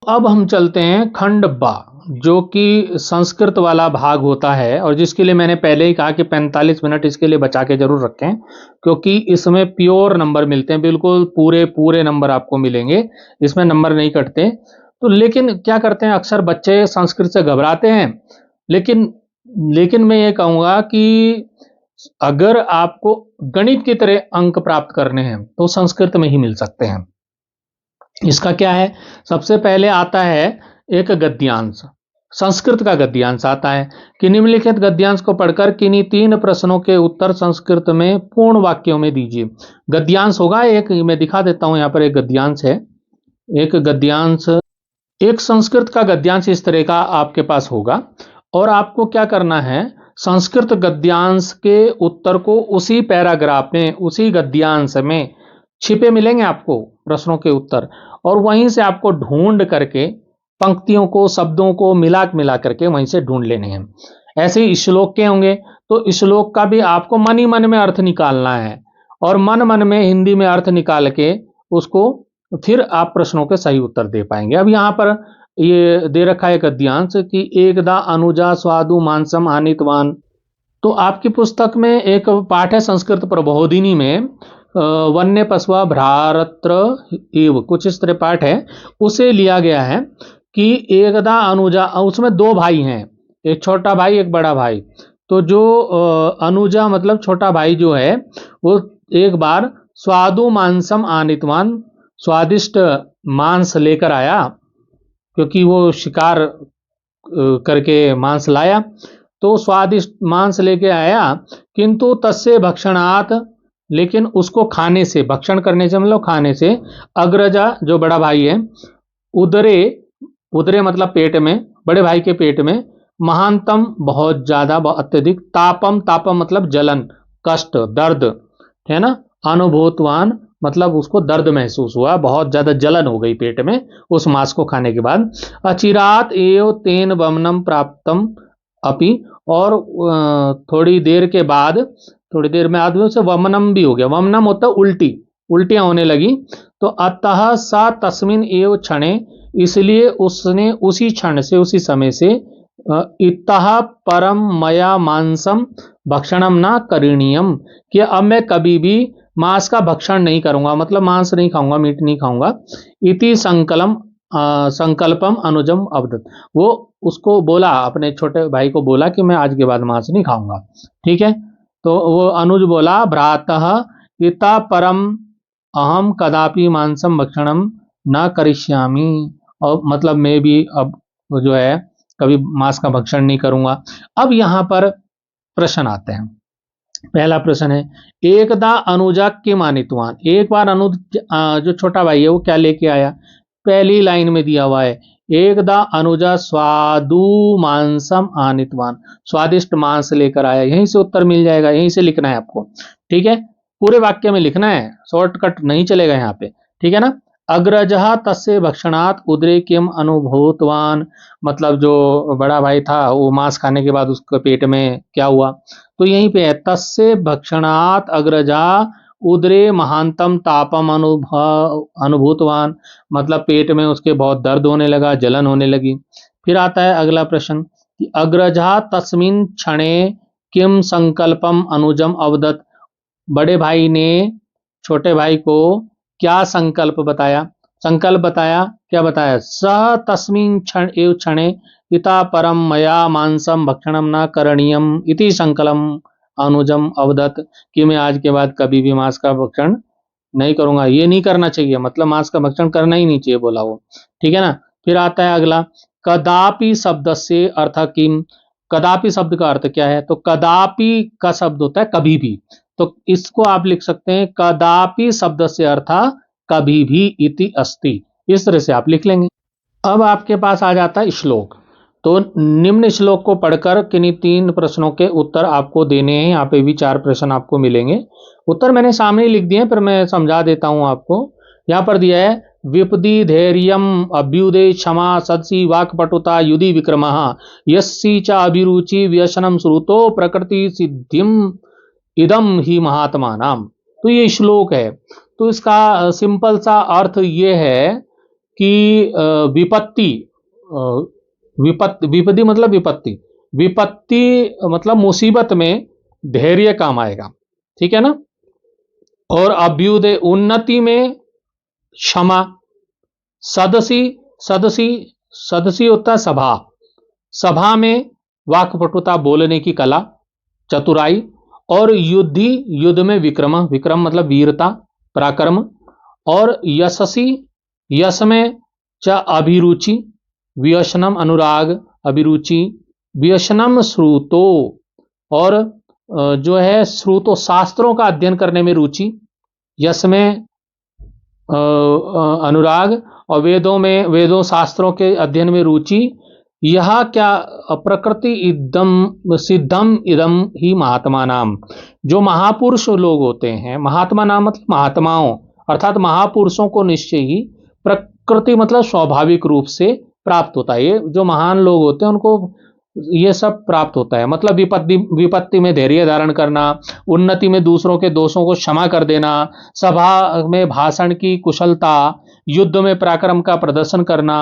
अब हम चलते हैं खंड बा, जो कि संस्कृत वाला भाग होता है और जिसके लिए मैंने पहले ही कहा कि 45 मिनट इसके लिए बचा के जरूर रखें, क्योंकि इसमें प्योर नंबर मिलते हैं, बिल्कुल पूरे पूरे नंबर आपको मिलेंगे, इसमें नंबर नहीं कटते। तो लेकिन क्या करते हैं, अक्सर बच्चे संस्कृत से घबराते हैं। लेकिन लेकिन मैं ये कहूँगा कि अगर आपको गणित की तरह अंक प्राप्त करने हैं तो संस्कृत में ही मिल सकते हैं। इसका क्या है, सबसे पहले आता है एक गद्यांश। संस्कृत का गद्यांश आता है कि निम्नलिखित गद्यांश को पढ़कर किन्हीं 3 प्रश्नों के उत्तर संस्कृत में पूर्ण वाक्यों में दीजिए। गद्यांश होगा एक, मैं दिखा देता हूं, यहां पर एक गद्यांश है। एक गद्यांश, एक संस्कृत का गद्यांश इस तरह का आपके पास होगा और आपको क्या करना है, संस्कृत गद्यांश के उत्तर को उसी पैराग्राफ में, उसी गद्यांश में छिपे मिलेंगे आपको प्रश्नों के उत्तर, और वहीं से आपको ढूंढ करके पंक्तियों को, शब्दों को मिला मिला करके वहीं से ढूंढ लेने हैं। ऐसे ही श्लोक के होंगे, तो श्लोक का भी आपको मन ही मन में अर्थ निकालना है और मन मन में हिंदी में अर्थ निकाल के उसको फिर आप प्रश्नों के सही उत्तर दे पाएंगे। अब यहाँ पर ये दे रखा है गद्यांश कि एकदा अनुजा स्वादु मांसम आनितवान। तो आपकी पुस्तक में एक पाठ है संस्कृत प्रबोधिनी में, वन्य पशुआ भ्रातृ एव, कुछ इस तरह पाठ है, उसे लिया गया है कि एकदा अनुजा, उसमें 2 भाई हैं, एक छोटा भाई एक बड़ा भाई। तो जो अनुजा मतलब छोटा भाई जो है, वो एक बार स्वादु मांसम आनितवान, स्वादिष्ट मांस लेकर आया, क्योंकि वो शिकार करके मांस लाया, तो स्वादिष्ट मांस लेके आया, किंतु तस्य भक्षणात्, लेकिन उसको खाने से, भक्षण करने से मतलब खाने से, अग्रजा जो बड़ा भाई है, उदरे, उदरे मतलब पेट में, बड़े भाई के पेट में, महानतम बहुत ज्यादा, अत्यधिक, तापम, तापम मतलब जलन, कष्ट, दर्द, है ना, अनुभूतवान मतलब उसको दर्द महसूस हुआ, बहुत ज्यादा जलन हो गई पेट में उस मांस को खाने के बाद। अचिरात एव तेन वमनम प्राप्तम अपि, और थोड़ी देर के बाद, थोड़ी देर में आदमी से वमनम भी हो गया। वमनम होता है उल्टी, उल्टियां होने लगी। तो अतः सा तस्मिन एव क्षणे, इसलिए उसने उसी क्षण से, उसी समय से, इतः परम मया मांसम भक्षणम ना करणीयम, कि अब मैं कभी भी मांस का भक्षण नहीं करूंगा, मतलब मांस नहीं खाऊंगा, मीट नहीं खाऊंगा। इति संकलम संकल्पम अनुजम अवदत, वो उसको बोला, अपने छोटे भाई को बोला कि मैं आज के बाद मांस नहीं खाऊंगा। ठीक है, तो वो अनुज बोला, भ्रातः इता परम अहम कदापि मांसम भक्षणम न करिष्यामि, और मतलब मैं भी अब जो है कभी मांस का भक्षण नहीं करूंगा। अब यहां पर प्रश्न आते हैं। पहला प्रश्न है, एकदा अनुजा के मानितवान, एक बार अनुज जो छोटा भाई है वो क्या लेके आया, पहली लाइन में दिया हुआ है, एकदा अनुजा स्वादु मांसम आनितवान, स्वादिष्ट मांस लेकर आया, यहीं से उत्तर मिल जाएगा, यहीं से लिखना है आपको। ठीक है, पूरे वाक्य में लिखना है, शॉर्टकट नहीं चलेगा यहाँ पे। ठीक है ना, अग्रजः तस्य भक्षणात् उदरे किम अनुभूतवान, मतलब जो बड़ा भाई था वो मांस खाने के बाद उसके पेट में क्या हुआ, तो यहीं पे है, तस्य भक्षणात् अग्रजा उदरे महानतम तापम अनुभूतवान, मतलब पेट में उसके बहुत दर्द होने लगा, जलन होने लगी। फिर आता है अगला प्रश्न कि अग्रजा तस्मिन क्षणे किम संकल्पम अनुजम अवदत, बड़े भाई ने छोटे भाई को क्या संकल्प बताया, संकल्प बताया, क्या बताया, सह तस्मिन क्षण एव क्षणे पिता परम मया मांसम भक्षणम न करणीयम इति संकलम अनुजम अवदत, कि मैं आज के बाद कभी भी मांस का भक्षण नहीं करूंगा, ये नहीं करना चाहिए, मतलब मांस का भक्षण करना ही नहीं चाहिए बोला वो। ठीक है ना, फिर आता है अगला, कदापि शब्द से अर्थ किम, कदापि शब्द का अर्थ क्या है, तो कदापि का शब्द होता है कभी भी, तो इसको आप लिख सकते हैं कदापि शब्द से अर्थ कभी भी इति अस्ति, इस तरह से आप लिख लेंगे। अब आपके पास आ जाता है श्लोक। तो निम्न श्लोक को पढ़कर किन्हीं 3 प्रश्नों के उत्तर आपको देने हैं। यहाँ पे भी 4 प्रश्न आपको मिलेंगे, उत्तर मैंने सामने ही लिख दिए हैं, पर मैं समझा देता हूं आपको। यहाँ पर दिया है, विपदी धैर्यम अभ्युदय क्षमा सदसी वाक्पटुता युधि विक्रम यस्सी च अभिरुचि व्यसनम श्रुतो प्रकृति सिद्धिम इदम ही महात्मा नाम। तो ये श्लोक है, तो इसका सिंपल सा अर्थ ये है कि विपत्ति, विपत्ति मतलब विपत्ति, विपत्ति मतलब मुसीबत में धैर्य काम आएगा, ठीक है ना। और अभ्युदय उन्नति में क्षमा। सदसी, सदसी, सदसी होता है सभा, सभा में वाक्पटुता बोलने की कला, चतुराई। और युद्धि, युद्ध में विक्रम, विक्रम मतलब वीरता, पराक्रम। और यशसी, यश में च अभिरुचि, व्यसनम अनुराग, अभिरुचि, व्यसनम श्रुतो। और जो है श्रुतो शास्त्रों का अध्ययन करने में रुचि, यश में अनुराग, और वेदों में, वेदों शास्त्रों के अध्ययन में रुचि। यह क्या प्रकृति इदम सिद्धम इदम ही महात्मा नाम। जो महापुरुष लोग होते हैं, महात्मा नाम मतलब महात्माओं, अर्थात महापुरुषों को निश्चय ही प्रकृति मतलब स्वाभाविक रूप से प्राप्त होता है। ये जो महान लोग होते हैं उनको ये सब प्राप्त होता है, मतलब विपत्ति, विपत्ति में धैर्य धारण करना, उन्नति में दूसरों के दोषों को क्षमा कर देना, सभा में भाषण की कुशलता, युद्ध में पराक्रम का प्रदर्शन करना,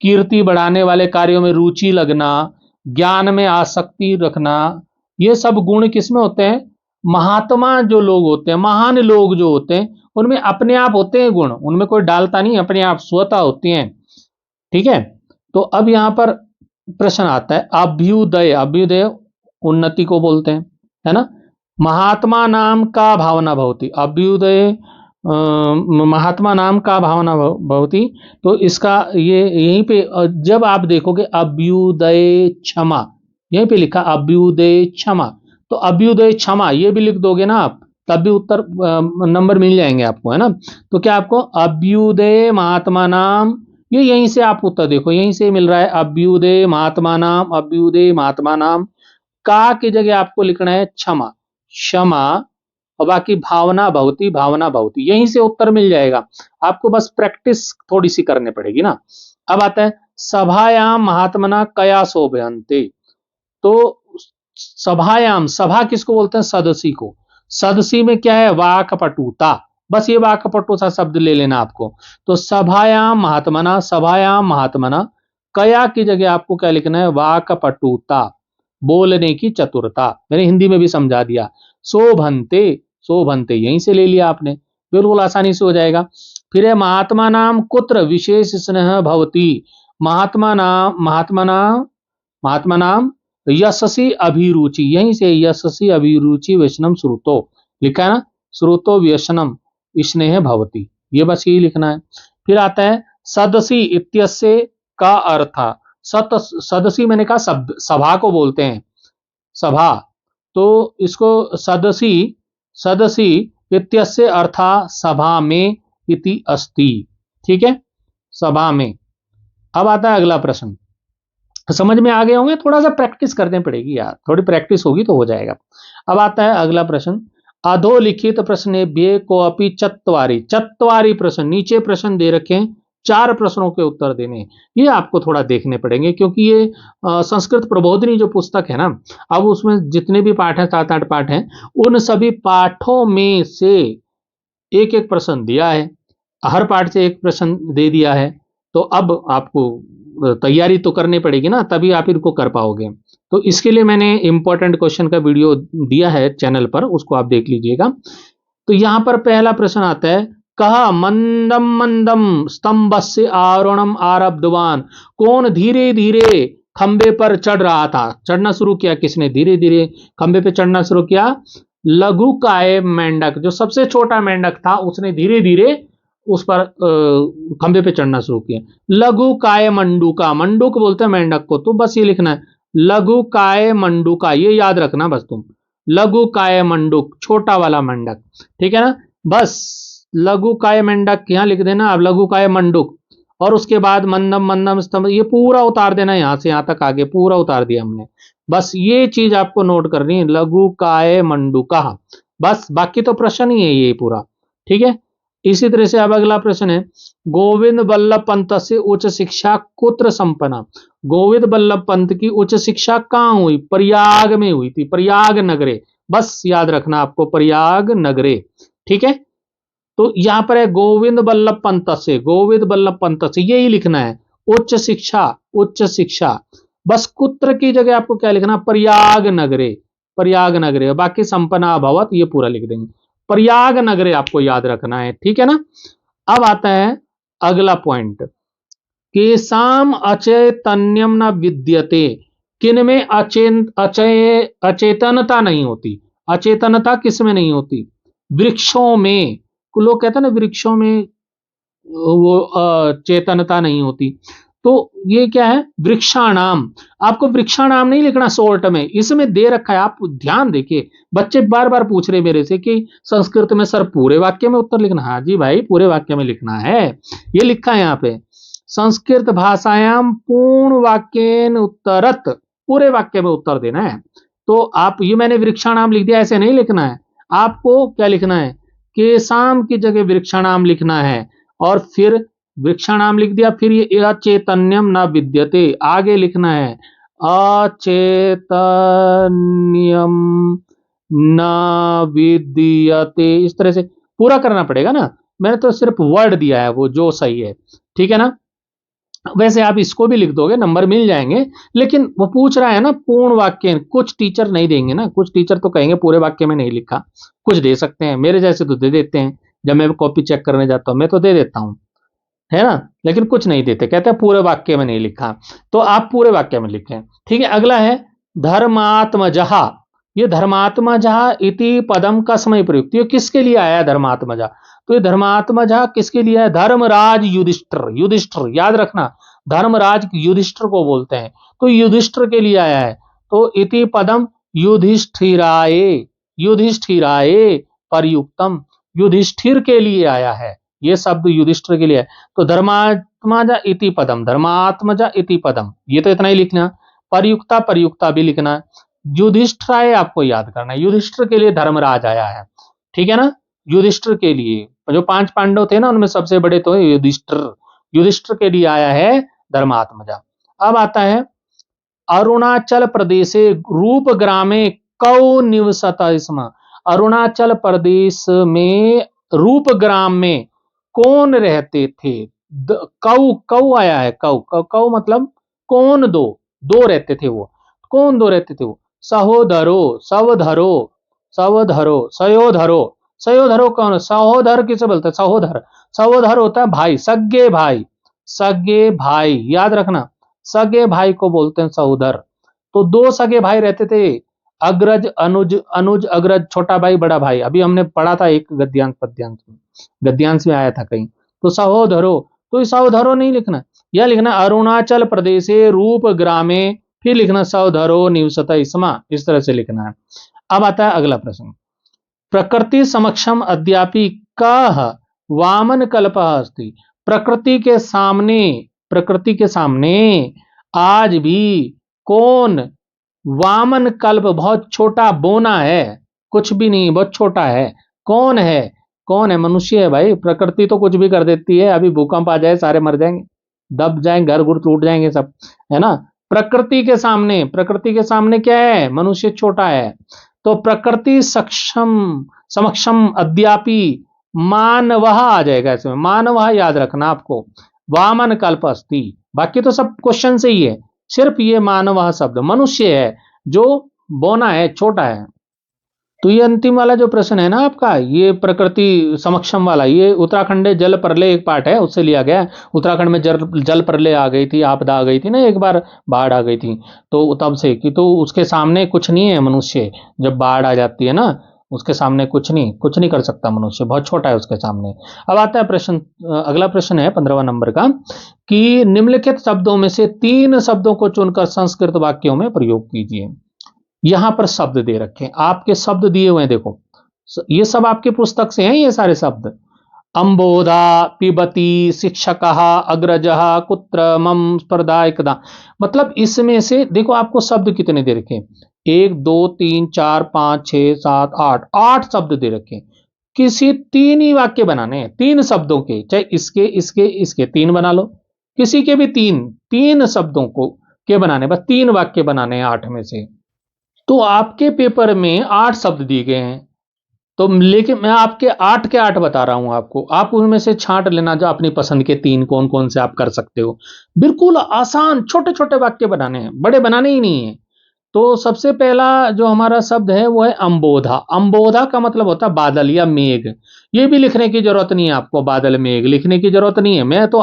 कीर्ति बढ़ाने वाले कार्यों में रुचि लगना, ज्ञान में आसक्ति रखना। ये सब गुण किसमें होते हैं? महात्मा जो लोग होते हैं, महान लोग जो होते हैं, उनमें अपने आप होते हैं गुण, उनमें कोई डालता नहीं, अपने आप स्वतः होती हैं, ठीक है। तो अब यहां पर प्रश्न आता है अभ्युदय, अभ्युदय उन्नति को बोलते हैं, है ना। महात्मा नाम का भावना भवती, अभ्युदय महात्मा नाम का भावना भवती। तो इसका ये यहीं पे जब आप देखोगे अभ्युदय क्षमा, यहीं पे लिखा अभ्युदय क्षमा, तो अभ्युदय क्षमा ये भी लिख दोगे ना आप, तब भी उत्तर नंबर मिल जाएंगे आपको, है ना। तो क्या आपको अभ्युदय महात्मा नाम, ये यहीं से आप उत्तर देखो, यहीं से मिल रहा है अभ्युदय महात्मा नाम, अभ्युदय महात्मा नाम। का की जगह आपको लिखना है क्षमा, क्षमा, और बाकी भावना भवती, भावना भवती, यहीं से उत्तर मिल जाएगा आपको, बस प्रैक्टिस थोड़ी सी करनी पड़ेगी ना। अब आता है सभायाम महात्मना कया शोभयन्ते। तो सभायाम, सभा किसको बोलते हैं? सदसी को। सदसी में क्या है? वाक्पटुता, बस ये वाक्पटुता शब्द ले लेना आपको। तो सभायाम महात्मना, सभायाम महात्मना, कया की जगह आपको क्या लिखना है? वाक्पटुता, बोलने की चतुरता। मैंने हिंदी में भी समझा दिया। शोभन्ते, शोभन्ते यहीं से ले लिया आपने, बिल्कुल आसानी से हो जाएगा। फिर है महात्मा नाम कुत्र विशेष स्नेह भवती। महात्मा नाम, महात्मा नाम, महात्मा नाम यशसी अभिरुचि, यहीं से यशसी अभिरुचि व्यसनम श्रुतो लिखा है ना, श्रुतो व्यसनम स्नेह भवती, ये बस यही लिखना है। फिर आता है सदसी इत्यस्य का अर्थ, सदसी मैंने कहा सभा को बोलते हैं, सभा, तो इसको सदसी, सदसी इत्यस्य अर्था सभा में इति अस्ति, ठीक है, सभा में। अब आता है अगला प्रश्न, समझ में आ गए होंगे, थोड़ा सा प्रैक्टिस करनी पड़ेगी यार, थोड़ी प्रैक्टिस होगी तो हो जाएगा। अब आता है अगला प्रश्न, अधोलिखित प्रश्नेभ्य को अपि चत्वारि, चत्वारि प्रश्न, नीचे प्रश्न दे रखे हैं, 4 प्रश्नों के उत्तर देने, ये आपको थोड़ा देखने पड़ेंगे, क्योंकि ये संस्कृत प्रबोधिनी जो पुस्तक है ना, अब उसमें जितने भी पाठ हैं, 7-8 पाठ हैं, उन सभी पाठों में से एक एक प्रश्न दिया है, हर पाठ से एक प्रश्न दे दिया है। तो अब आपको तैयारी तो करनी पड़ेगी ना, तभी आप इनको कर पाओगे। तो इसके लिए मैंने इंपॉर्टेंट क्वेश्चन का वीडियो दिया है चैनल पर, उसको आप देख लीजिएगा। तो यहां पर पहला प्रश्न आता है, कहा मंदम मंदम स्तंभस्य आरोहणम आरब्धवान, कौन धीरे धीरे खंबे पर चढ़ रहा था, चढ़ना शुरू किया, किसने धीरे धीरे खंबे पे चढ़ना शुरू किया? लघुकाय मेंढक, जो सबसे छोटा मेंढक था उसने धीरे धीरे उस पर खंबे पे चढ़ना शुरू किया। लघुकाय मंडूका, मंडूक बोलते हैं मेंढक को, तो बस ये लिखना है लघुकाय मंडूका, ये याद रखना बस तुम, लघुकाय मंडूक, छोटा वाला मेंढक, ठीक है ना। बस लघुकाय मेंढक यहां लिख देना, अब लघुकाय मंडूक, और उसके बाद मंदम मंदम स्तंभ, ये पूरा उतार देना, यहां से यहां तक आगे पूरा उतार दिया हमने। बस ये चीज आपको नोट करनी है, लघुकाय मंडूका, बस बाकी तो प्रश्न ही है ये पूरा, ठीक है। इसी तरह से अब अगला प्रश्न है, गोविंद बल्लभ पंत से उच्च शिक्षा कुत्र संपन्ना, गोविंद बल्लभ पंत की उच्च शिक्षा कहां हुई? प्रयाग में हुई थी, प्रयाग नगरे, बस याद रखना आपको, प्रयाग नगरे, ठीक है। तो यहां पर है गोविंद बल्लभ पंत से, गोविंद बल्लभ पंत से, यही लिखना है। उच्च शिक्षा, उच्च शिक्षा। बस कुत्र की जगह आपको क्या लिखना, प्रयाग नगरे, प्रयाग नगरे, बाकी संपन्ना अभवत ये पूरा लिख देंगे। प्रयाग नगरे आपको याद रखना है, ठीक है ना। अब आता है अगला पॉइंट, केसाम अचैतन्यम न विद्यते, किनमें अचेतनता नहीं होती। अचेतनता किस में नहीं होती, वृक्षों में। लोग कहते हैं ना वृक्षों में वो चेतनता नहीं होती। तो ये क्या है, वृक्षाणाम। आपको वृक्षाणाम नहीं लिखना शॉर्ट में, इसमें दे रखा है, आप ध्यान देखिए। बच्चे बार बार पूछ रहे मेरे से कि संस्कृत में सर पूरे वाक्य में उत्तर लिखना। हाँ जी भाई, पूरे वाक्य में लिखना है, ये लिखा है यहाँ पे, संस्कृत भाषायाम पूर्ण वाक्येन उत्तरत, पूरे वाक्य में उत्तर देना है। तो आप ये मैंने वृक्षाणाम लिख दिया, ऐसे नहीं लिखना है। आपको क्या लिखना है, केसाम की जगह वृक्षाणाम लिखना है, और फिर वृक्षाणाम लिख दिया, फिर ये अचैतन्यम न विद्यते, आगे लिखना है अचैतन्यम न विद्यते, इस तरह से पूरा करना पड़ेगा ना। मैंने तो सिर्फ वर्ड दिया है वो जो सही है, ठीक है ना। वैसे आप इसको भी लिख दोगे, नंबर मिल जाएंगे, लेकिन वो पूछ रहा है ना पूर्ण वाक्य, कुछ टीचर नहीं देंगे ना, कुछ टीचर तो कहेंगे पूरे वाक्य में नहीं लिखा, कुछ दे सकते हैं, मेरे जैसे तो दे देते हैं। जब मैं कॉपी चेक करने जाता हूं मैं तो दे देता हूं, है ना। लेकिन कुछ नहीं देते, कहते हैं पूरे वाक्य में नहीं लिखा। तो आप पूरे वाक्य में लिखें, ठीक है। अगला है धर्मात्मजहा। ये धर्मात्मजहा इति पदम का समय प्रयुक्त, ये किसके लिए आया है धर्मात्मजा, तो ये धर्मात्मजा किसके लिए है, धर्मराज युधिष्ठिर, युधिष्ठिर याद रखना, धर्मराज युधिष्ठिर को बोलते हैं, तो युधिष्ठिर के लिए आया है। तो इति पदम युधिष्ठिराय, युधिष्ठिराय प्रयुक्तम, युधिष्ठिर के लिए आया है, ये शब्द युधिष्ठिर के लिए है। तो धर्मात्मजा इति पदम, धर्मात्मजा इति पदम, ये तो इतना ही लिखना। प्रयुक्ता, प्रयुक्ता भी लिखना। युधिष्ठिराय आपको याद करना है, युधिष्ठिर के लिए धर्मराज आया है, ठीक है ना। युधिष्ठिर के लिए, जो 5 पांडव थे ना उनमें सबसे बड़े तो युधिष्ठिर, युधिष्ठिर के लिए आया है धर्मात्मजा। अब आता है अरुणाचल प्रदेशे रूप ग्रामे कौ निवसत स्म, अरुणाचल प्रदेश में रूप ग्राम में कौन रहते थे। कौ, कौ आया है, कौ, कौ, कौ मतलब कौन, दो, दो रहते थे वो, कौन दो रहते थे वो, सहोदरो, सवधरो, सवधरो, सयोधरो, सयोधरो कौन, सहोदर किसे बोलते हैं, सहोदर, सहोदर होता है भाई, सगे भाई, सगे भाई याद रखना, सगे भाई को बोलते हैं सहोदर। तो दो सगे भाई रहते थे, अग्रज अनुज, अनुज अग्रज, छोटा भाई बड़ा भाई, अभी हमने पढ़ा था एक गद्यांश पद्यांश में, गद्यांश में आया था कहीं। तो सहोदरो, तो सहोदरो नहीं लिखना, यह लिखना अरुणाचल प्रदेश रूप ग्रामे, फिर लिखना सहोदरो निवसत स्म, इस तरह से लिखना है। अब आता है अगला प्रश्न, प्रकृति समक्षम अद्यापि कह वामन कल्प अस्ति, प्रकृति के सामने, प्रकृति के सामने आज भी कौन वामन कल्प, बहुत छोटा बोना है, कुछ भी नहीं, बहुत छोटा है, कौन है, कौन है, मनुष्य है भाई। प्रकृति तो कुछ भी कर देती है, अभी भूकंप आ जाए सारे मर जाएंगे, दब जाएंगे, घर घुर टूट जाएंगे सब, है ना। प्रकृति के सामने, प्रकृति के सामने क्या है, मनुष्य छोटा है। तो प्रकृति सक्षम समक्षम अद्यापि मानव आ जाएगा, इसमें मानव याद रखना आपको, वामन कल्प अस्ति, बाकी तो सब क्वेश्चन से ही है, सिर्फ ये मानव शब्द मनुष्य है जो बौना है, छोटा है। तो ये अंतिम वाला जो प्रश्न है ना आपका, ये प्रकृति समक्षम वाला, ये उत्तराखंड जल प्रलय एक पार्ट है, उससे लिया गया है। उत्तराखंड में जल प्रलय आ गई थी, आपदा आ गई थी ना एक बार, बाढ़ आ गई थी, तो तब से कि तो उसके सामने कुछ नहीं है मनुष्य, जब बाढ़ आ जाती है ना उसके सामने कुछ नहीं, कुछ नहीं कर सकता मनुष्य, बहुत छोटा है उसके सामने। अब आता है प्रश्न, अगला प्रश्न है 15वां नंबर का, कि निम्नलिखित शब्दों में से 3 शब्दों को चुनकर संस्कृत वाक्यों में प्रयोग कीजिए। यहां पर शब्द दे रखे हैं, आपके शब्द दिए हुए हैं, देखो ये सब आपकी पुस्तक से हैं ये सारे शब्द, अंबोधा, पिबती, शिक्षक, अग्रज, कुत्र, मम, स्पर्धा, एकदा, मतलब इसमें से देखो आपको शब्द कितने दे रखे, 1 2 3 4 5 6 7 8, 8 शब्द दे रखे। किसी 3 ही वाक्य बनाने हैं, 3 शब्दों के, चाहे इसके इसके इसके 3 बना लो, किसी के भी 3 3 शब्दों को के बनाने, बस 3 वाक्य बनाने हैं 8 में से। तो आपके पेपर में 8 शब्द दिए गए हैं, तो लेकिन मैं आपके 8 के 8 बता रहा हूं आपको, आप उनमें से छांट लेना जो अपनी पसंद के 3 कौन कौन से आप कर सकते हो। बिल्कुल आसान छोटे छोटे वाक्य बनाने हैं, बड़े बनाने ही नहीं है। तो सबसे पहला जो हमारा शब्द है वो है अंबोधा। अंबोधा का मतलब होता है बादल या मेघ। ये भी लिखने की जरूरत नहीं है आपको, बादल मेघ लिखने की जरूरत नहीं है, मैं तो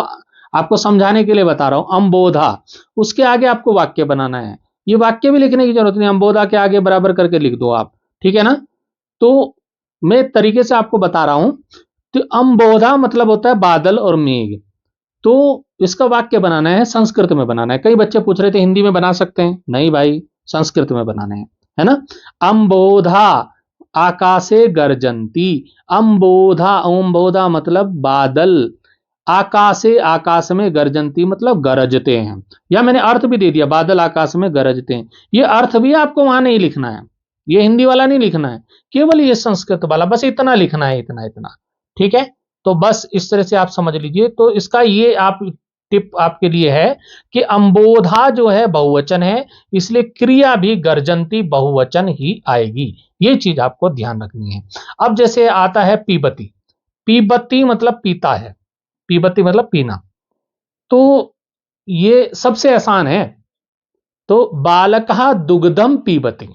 आपको समझाने के लिए बता रहा हूं अंबोधा। उसके आगे आपको वाक्य बनाना है, ये वाक्य भी लिखने की जरूरत नहीं, अंबोधा के आगे बराबर करके लिख दो आप, ठीक है ना। तो मैं तरीके से आपको बता रहा हूं। तो अंबोधा मतलब होता है बादल और मेघ। तो इसका वाक्य बनाना है, संस्कृत में बनाना है। कई बच्चे पूछ रहे थे हिंदी में बना सकते हैं, नहीं भाई, संस्कृत में बनाने हैं, है ना। अंबोधा आकाशे गर्जंती। अंबोधा, अंबोधा मतलब बादल, आकाशे आकाश में, गर्जंती मतलब गरजते हैं। या मैंने अर्थ भी दे दिया, बादल आकाश में गरजते हैं। ये अर्थ भी आपको वहां नहीं लिखना है, ये हिंदी वाला नहीं लिखना है, केवल ये संस्कृत वाला, बस इतना लिखना है, इतना इतना, ठीक है। तो बस इस तरह से आप समझ लीजिए। तो इसका ये आप टिप आपके लिए है कि अंबोधा जो है बहुवचन है, इसलिए क्रिया भी गर्जंती बहुवचन ही आएगी। ये चीज आपको ध्यान रखनी है। अब जैसे आता है पीबती। पीबती मतलब पीता है, पीबती मतलब पीना। तो ये सबसे आसान है। तो बालकः दुग्धम पीबती,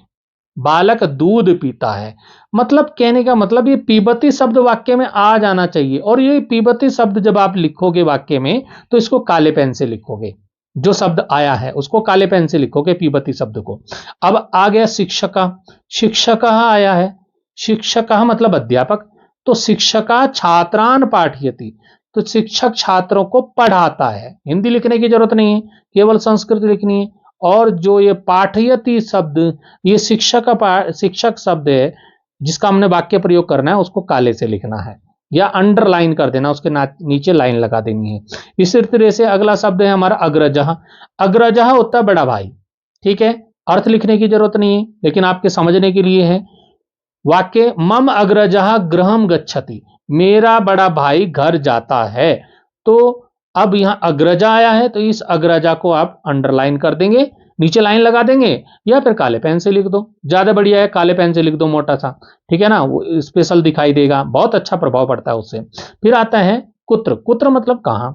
बालक दूध पीता है। मतलब कहने का मतलब ये पीबती शब्द वाक्य में आ जाना चाहिए। और ये पीबती शब्द जब आप लिखोगे वाक्य में तो इसको काले पेन से लिखोगे, जो शब्द आया है उसको काले पेन से लिखोगे, पीबती शब्द को। अब आ गया शिक्षका। शिक्षका आया है, शिक्षका मतलब अध्यापक। तो शिक्षका छात्रान पाठयति, तो शिक्षक छात्रों को पढ़ाता है। हिंदी लिखने की जरूरत नहीं है, केवल संस्कृत लिखनी है। और जो ये पाठयति शब्द, ये शिक्षक शब्द है, जिसका हमने वाक्य प्रयोग करना है, उसको काले से लिखना है या अंडरलाइन कर देना, उसके नीचे लाइन लगा देनी है। इसी तरह से अगला शब्द है हमारा अग्रजः। अग्रजः होता है बड़ा भाई, ठीक है। अर्थ लिखने की जरूरत नहीं है, लेकिन आपके समझने के लिए है। वाक्य मम अग्रजः गृहम गच्छति, मेरा बड़ा भाई घर जाता है। तो अब यहां अग्रजा आया है, तो इस अग्रजा को आप अंडरलाइन कर देंगे, नीचे लाइन लगा देंगे, या फिर काले पेन से लिख दो, ज्यादा बढ़िया है, काले पेन से लिख दो मोटा सा, ठीक है ना, वो स्पेशल दिखाई देगा, बहुत अच्छा प्रभाव पड़ता है उससे। फिर आता है कुत्र। कुत्र मतलब कहां।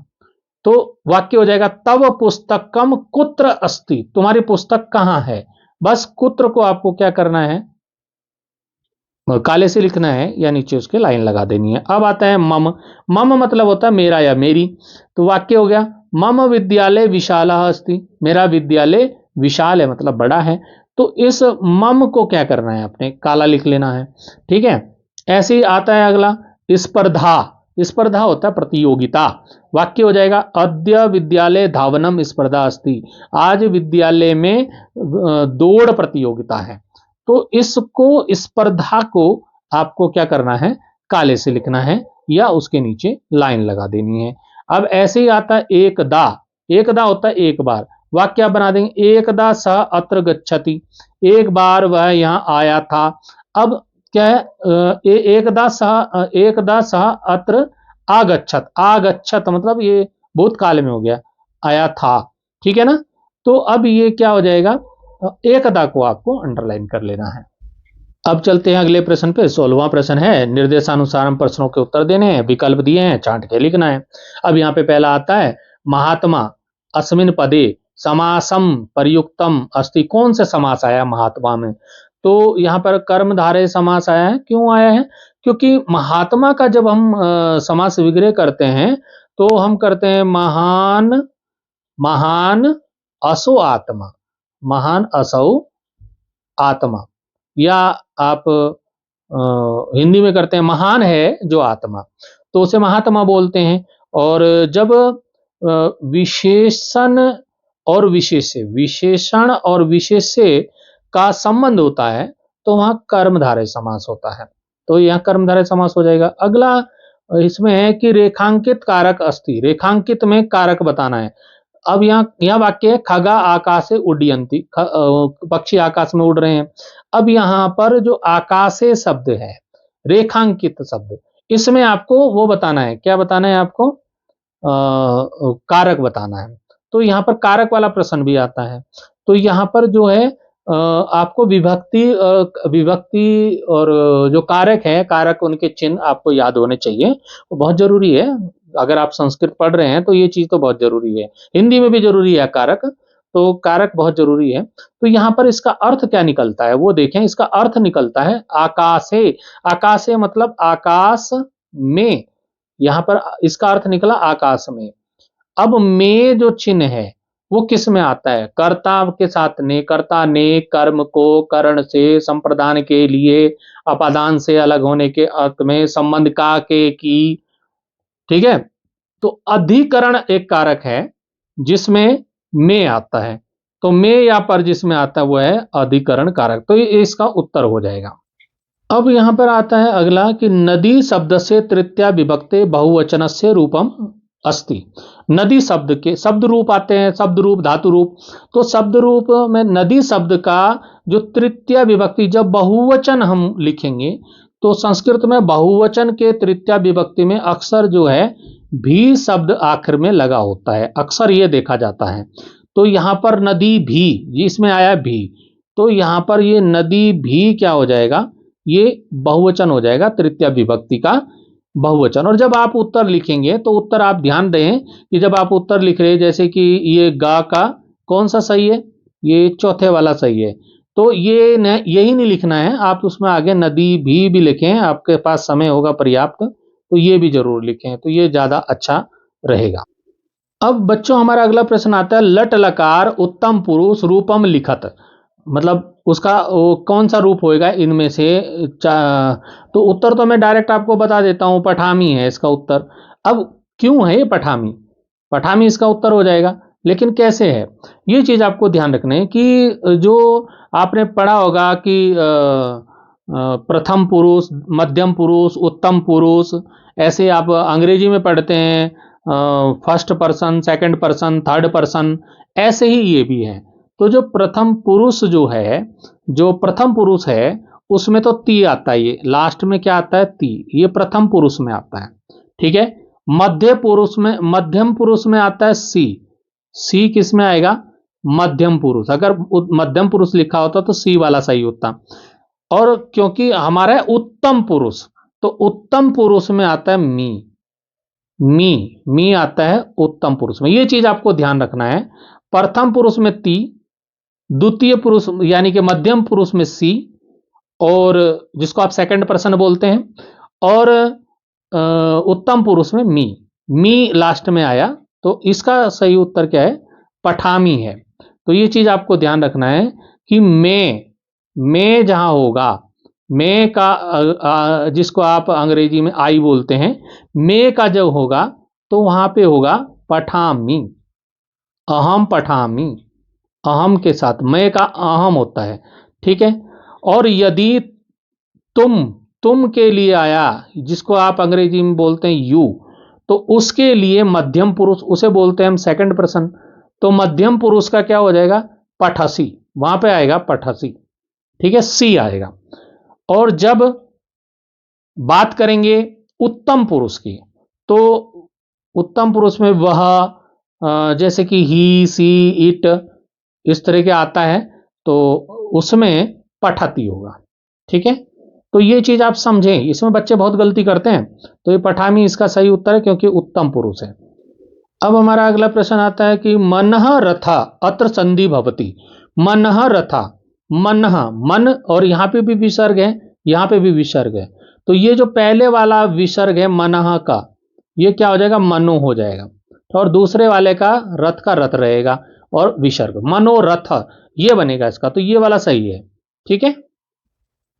तो वाक्य हो जाएगा तव पुस्तकम कुत्र अस्ति, तुम्हारी पुस्तक कहां है। बस कुत्र को आपको क्या करना है, काले से लिखना है या नीचे उसके लाइन लगा देनी है। अब आता है मम। मम मतलब होता है मेरा या मेरी। तो वाक्य हो गया मम विद्यालय विशालः अस्ति, मेरा विद्यालय विशाल है मतलब बड़ा है। तो इस मम को क्या करना है, अपने काला लिख लेना है, ठीक है। ऐसे ही आता है अगला स्पर्धा। स्पर्धा होता है प्रतियोगिता। वाक्य हो जाएगा अद्य विद्यालय धावनम स्पर्धा अस्ति, आज विद्यालय में दौड़ प्रतियोगिता है। तो इसको, स्पर्धा को आपको क्या करना है, काले से लिखना है या उसके नीचे लाइन लगा देनी है। अब ऐसे ही आता है एकदा। एकदा होता है एक बार। वाक्य बना देंगे एकदा सह अत्र गच्छति, एक बार वह यहां आया था। अब क्या है, एकदा सह अत्र आगच्छत। आगच्छत मतलब ये भूतकाल में हो गया, आया था, ठीक है ना। तो अब ये क्या हो जाएगा, एकदा को आपको अंडरलाइन कर लेना है। अब चलते हैं अगले प्रश्न पे। 16वां प्रश्न है निर्देशानुसार हम प्रश्नों के उत्तर देने हैं, विकल्प दिए हैं, चार्ट के लिखना है। अब यहाँ पे पहला आता है महात्मा अस्मिन पदे समासम प्रयुक्तम अस्ति। कौन सा समास आया महात्मा में, तो यहाँ पर कर्मधारय समास आया है। क्यों आया है, क्योंकि महात्मा का जब हम समास विग्रह करते हैं तो हम करते हैं महान, महान असो आत्मा, महान असौ आत्मा, या आप हिंदी में करते हैं महान है जो आत्मा, तो उसे महात्मा बोलते हैं। और जब विशेषण और विशेष्य, विशेषण और विशेष्य का संबंध होता है तो वहां कर्मधारय समास होता है। तो यह कर्मधारय समास हो जाएगा। अगला इसमें है कि रेखांकित कारक अस्ति, रेखांकित में कारक बताना है। अब यहाँ वाक्य है खगा आकाशे उड्डयंती, पक्षी आकाश में उड़ रहे हैं। अब यहाँ पर जो आकाशे शब्द है, रेखांकित शब्द, इसमें आपको वो बताना है, क्या बताना है आपको, कारक बताना है। तो यहाँ पर कारक वाला प्रश्न भी आता है। तो यहाँ पर जो है आपको विभक्ति और जो कारक है, कारक उनके चिन्ह आपको याद होने चाहिए, वो बहुत जरूरी है। अगर आप संस्कृत पढ़ रहे हैं तो ये चीज तो बहुत जरूरी है। हिंदी में भी जरूरी है कारक, तो कारक बहुत जरूरी है। तो यहाँ पर इसका अर्थ क्या निकलता है वो देखें। इसका अर्थ निकलता है आकाशे। आकाशे मतलब आकाश में, यहाँ पर इसका अर्थ निकला आकाश में। अब में जो चिन्ह है वो किस में आता है? कर्ता के साथ ने, कर्ता ने कर्म को करण से संप्रदान के लिए अपादान से अलग होने के अर्थ में संबंध का के की, ठीक है। तो अधिकरण एक कारक है जिसमें में आता है, तो में या पर जिसमें आता है वो है अधिकरण कारक। तो ये इसका उत्तर हो जाएगा। अब यहां पर आता है अगला कि नदी शब्द से तृतीया विभक्ते बहुवचन से रूपम अस्ति। नदी शब्द के शब्द रूप आते हैं, शब्द रूप, धातु रूप। तो शब्द रूप में नदी शब्द का जो तृतीया विभक्ति, जब बहुवचन हम लिखेंगे तो संस्कृत में बहुवचन के तृतीया विभक्ति में अक्सर जो है भी शब्द आखिर में लगा होता है, अक्सर ये देखा जाता है। तो यहां पर नदी भी, इसमें आया भी, तो यहां पर ये नदी भी क्या हो जाएगा? ये बहुवचन हो जाएगा, तृतीया विभक्ति का बहुवचन। और जब आप उत्तर लिखेंगे तो उत्तर आप ध्यान दें कि जब आप उत्तर लिख रहे हैं, जैसे कि ये गा का कौन सा सही है? ये चौथे वाला सही है। तो ये यही नहीं लिखना है, आप उसमें आगे नदी भी लिखें, आपके पास समय होगा पर्याप्त तो ये भी जरूर लिखें, तो ये ज्यादा अच्छा रहेगा। अब बच्चों हमारा अगला प्रश्न आता है, लट लकार उत्तम पुरुष रूपम लिखत, मतलब उसका कौन सा रूप होएगा इनमें से? तो उत्तर तो मैं डायरेक्ट आपको बता देता हूं, पठामी है इसका उत्तर। अब क्यों है ये पठामी? पठामी इसका उत्तर हो जाएगा, लेकिन कैसे है ये चीज आपको ध्यान रखना है कि जो आपने पढ़ा होगा कि प्रथम पुरुष, मध्यम पुरुष, उत्तम पुरुष, ऐसे आप अंग्रेजी में पढ़ते हैं first person, second person, third person, ऐसे ही ये भी है। तो जो प्रथम पुरुष जो है, जो प्रथम पुरुष है उसमें तो ती आता है, ये लास्ट में क्या आता है? ती, ये प्रथम पुरुष में आता है, ठीक है। मध्यम पुरुष में आता है सी। सी किस में आएगा? मध्यम पुरुष। अगर मध्यम पुरुष लिखा होता तो सी वाला सही होता। और क्योंकि हमारा है उत्तम पुरुष, तो उत्तम पुरुष में आता है मी। मी आता है उत्तम पुरुष में, यह चीज आपको ध्यान रखना है। प्रथम पुरुष में ती, द्वितीय पुरुष यानी कि मध्यम पुरुष में सी, और जिसको आप सेकंड पर्सन बोलते हैं, और उत्तम पुरुष में मी लास्ट में आया। तो इसका सही उत्तर क्या है? पठामी है। तो ये चीज आपको ध्यान रखना है कि में जहां होगा, में का जिसको आप अंग्रेजी में आई बोलते हैं, में का जब होगा तो वहां पे होगा पठामी, अहम पठामी, अहम के साथ मैं का अहम होता है, ठीक है। और यदि तुम के लिए आया, जिसको आप अंग्रेजी में बोलते हैं यू, तो उसके लिए मध्यम पुरुष, उसे बोलते हैं हम सेकंड पर्सन, तो मध्यम पुरुष का क्या हो जाएगा? पठसी, वहां पे आएगा पठसी, ठीक है, सी आएगा। और जब बात करेंगे उत्तम पुरुष की, तो उत्तम पुरुष में वह, जैसे कि ही, सी, इट, इस तरह के आता है, तो उसमें पठती होगा, ठीक है। तो ये चीज आप समझें, इसमें बच्चे बहुत गलती करते हैं। तो ये पठामी इसका सही उत्तर है, क्योंकि उत्तम पुरुष है। अब हमारा अगला प्रश्न आता है कि मनः रथा अत्र संधि भवति। मनः रथा, मनः मन, और यहां पे भी विसर्ग है, यहां पे भी विसर्ग है। तो ये जो पहले वाला विसर्ग है मनः का, ये क्या हो जाएगा? मनो हो जाएगा। और दूसरे वाले का रथ का रथ रहेगा और विसर्ग, मनोरथ, ये बनेगा इसका। तो ये वाला सही है, ठीक है।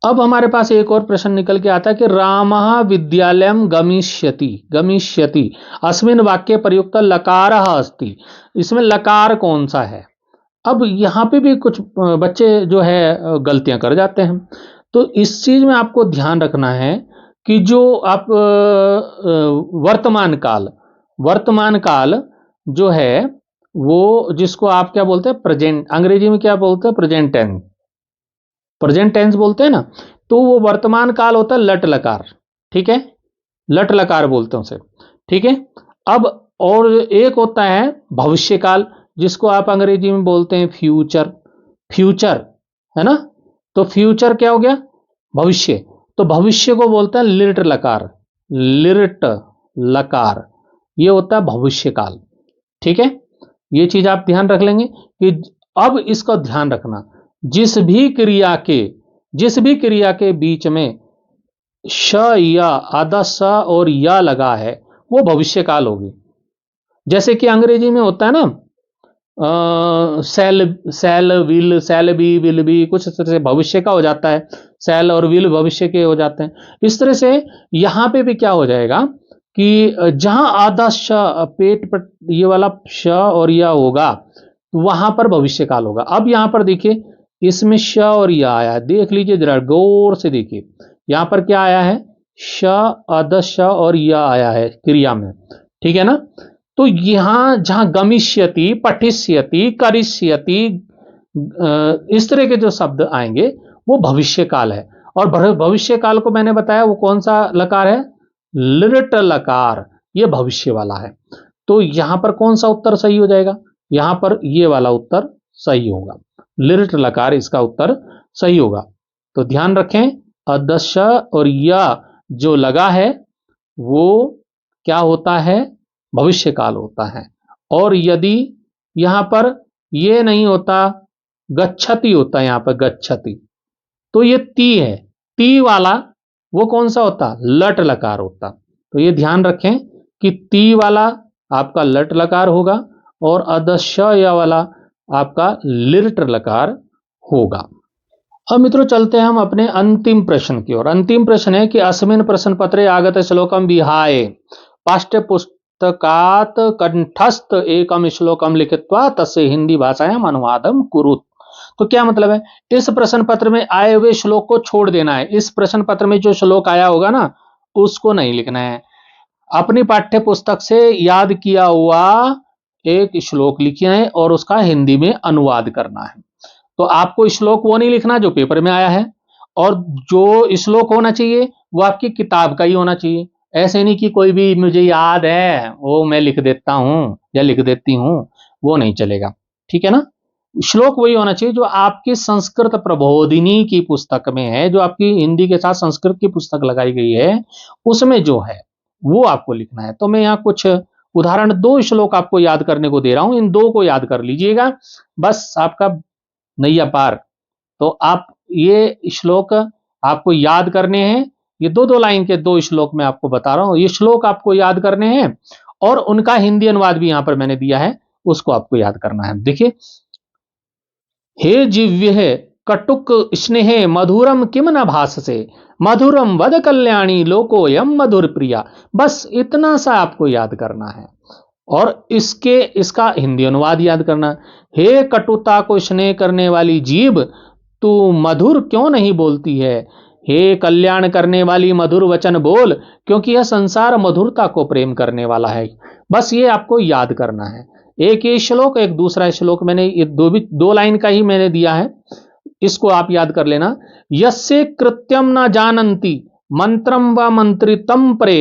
अब हमारे पास एक और प्रश्न निकल के आता है कि रामः विद्यालयम गमिष्यति, गमिष्यति अस्मिन् वाक्ये प्रयुक्त लकारः अस्ति। इसमें लकार कौन सा है? अब यहां पे भी कुछ बच्चे जो है गलतियां कर जाते हैं। तो इस चीज में आपको ध्यान रखना है कि जो आप वर्तमान काल जो है, वो जिसको आप क्या बोलते हैं? प्रेजेंट, अंग्रेजी में क्या बोलते हैं? प्रेजेंट टेंस, प्रेजेंट टेंस बोलते हैं ना। तो वो वर्तमान काल होता है लट लकार, ठीक है, लट लकार बोलते हैं उसे, ठीक है। अब और एक होता है भविष्य काल, जिसको आप अंग्रेजी में बोलते हैं फ्यूचर। फ्यूचर है ना। तो फ्यूचर क्या हो गया, भविष्य। तो भविष्य को बोलते हैं लिट लकार, लिट लकार, ये होता है भविष्य काल। ठीक है, ये चीज आप ध्यान रख लेंगे कि अब इसका ध्यान रखना, जिस भी क्रिया के जिस भी क्रिया के बीच में श या आधा स और या लगा है वो भविष्य काल होगी। जैसे कि अंग्रेजी में होता है ना, cell, cell will, cell be, will be, कुछ इस तरह से भविष्य का हो जाता है, सेल और विल भविष्य के हो जाते हैं। इस तरह से यहां पे भी क्या हो जाएगा कि जहां आधा श, पेट पर ये वाला श और या होगा वहां पर भविष्य काल होगा। अब यहां पर देखिए, इसमें श और या आया, देख लीजिए जरा गौर से देखिए, यहां पर क्या आया है, श, आधा श और या आया है क्रिया में। ठीक है ना। तो यहां जहां गमिष्यति, पठिष्यति, करिष्यति, इस तरह के जो शब्द आएंगे वो भविष्य काल है। और भविष्य काल को मैंने बताया वो कौन सा लकार है, लिट लकार, ये भविष्य वाला है। तो यहां पर कौन सा उत्तर सही हो जाएगा, यहां पर ये वाला उत्तर सही होगा, लिट लकार इसका उत्तर सही होगा। तो ध्यान रखें, अदश और या जो लगा है वो क्या होता है, भविष्य काल होता है। और यदि यहां पर ये नहीं होता, गच्छति होता है, यहां पर गच्छति, तो ये ती है, ती वाला वो कौन सा होता, लट लकार होता। तो ये ध्यान रखें कि ती वाला आपका लट लकार होगा और अदश्य वाला आपका लिट लकार होगा। अब मित्रों चलते हैं हम अपने अंतिम प्रश्न की ओर। अंतिम प्रश्न है कि अस्मिन् प्रश्न पत्रे आगत श्लोकम विहाय पाठ्य पुस्तकात कंठस्थ एकम श्लोकम लिखित्वा तस्य हिंदी भाषायाम अनुवादम कुरुत। तो क्या मतलब है, इस प्रश्न पत्र में आए हुए श्लोक को छोड़ देना है। इस प्रश्न पत्र में जो श्लोक आया होगा ना उसको नहीं लिखना है, अपनी पाठ्य पुस्तक से याद किया हुआ एक श्लोक लिखना है और उसका हिंदी में अनुवाद करना है। तो आपको श्लोक वो नहीं लिखना जो पेपर में आया है, और जो श्लोक होना चाहिए वो आपकी किताब का ही होना चाहिए। ऐसे नहीं कि कोई भी मुझे याद है वो मैं लिख देता हूं या लिख देती हूं, वो नहीं चलेगा। ठीक है ना। श्लोक वही होना चाहिए जो आपकी संस्कृत प्रबोधिनी की पुस्तक में है, जो आपकी हिंदी के साथ संस्कृत की पुस्तक लगाई गई है उसमें जो है वो आपको लिखना है। तो मैं यहाँ कुछ उदाहरण, दो श्लोक आपको याद करने को दे रहा हूं, इन दो को याद कर लीजिएगा, बस आपका नैया पार। तो आप ये श्लोक आपको याद करने हैं, ये दो दो लाइन के दो श्लोक मैं आपको बता रहा हूं, ये श्लोक आपको याद करने हैं और उनका हिंदी अनुवाद भी यहां पर मैंने दिया है, उसको आपको याद करना है। देखिए, हे जिव्य कटुक स्नेहे मधुरम किम न भाससे, मधुरम वद कल्याणी लोकोयम मधुर प्रिया। बस इतना सा आपको याद करना है और इसका हिंदी अनुवाद याद करना। हे कटुता को स्नेह करने वाली जीभ, तू मधुर क्यों नहीं बोलती है, हे कल्याण करने वाली मधुर वचन बोल, क्योंकि यह संसार मधुरता को प्रेम करने वाला है। बस ये आपको याद करना है। एक ये श्लोक, एक दूसरा श्लोक, मैंने ये दो लाइन का ही मैंने दिया है, इसको आप याद कर लेना। यस्य कृत्यम न जानन्ति मंत्रम व मंत्रितम प्रे,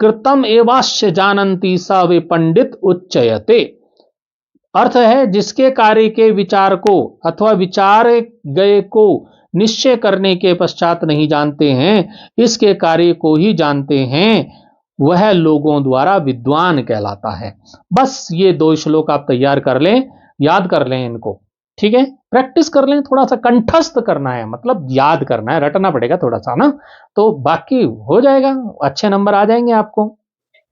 कृतम एवास्य जानन्ति स वे पंडित उच्चयते। अर्थ है, जिसके कार्य के विचार को अथवा विचारे गए को निश्चय करने के पश्चात नहीं जानते हैं, इसके कार्य को ही जानते हैं, वह लोगों द्वारा विद्वान कहलाता है। बस ये दो श्लोक आप तैयार कर लें, याद कर लें इनको। ठीक है, प्रैक्टिस कर लें, थोड़ा सा कंठस्थ करना है, मतलब याद करना है, रटना पड़ेगा थोड़ा सा ना, तो बाकी हो जाएगा, अच्छे नंबर आ जाएंगे आपको।